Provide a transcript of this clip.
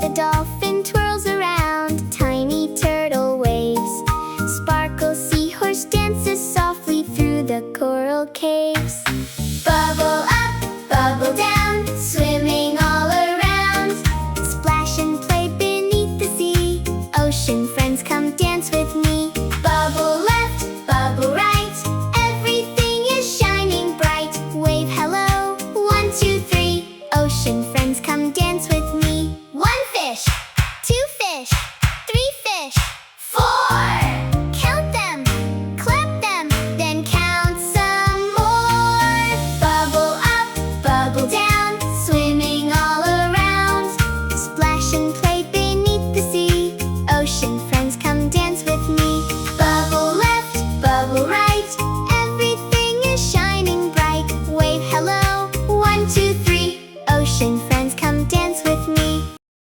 the dolphin twirls around, tiny turtle waves. Sparkle seahorse dances softly through the coral caves. Bubble up, bubble down, swimming all around. Splash and play beneath the sea. Ocean friends, come dance with me. Bubble left, bubble right, everything is shining bright. Wave hello, 1, 2, 3. Ocean friends, come dance with me. 1 fish, 2 fish, 3 fish, 4. Count them, clap them, then count some more. Bubble up, bubble down, swimming all around. Splash and play beneath the sea. Ocean friends, come dance with me. Bubble left, bubble right, everything is shining bright. Wave hello, 1, 2, 3. Ocean friends,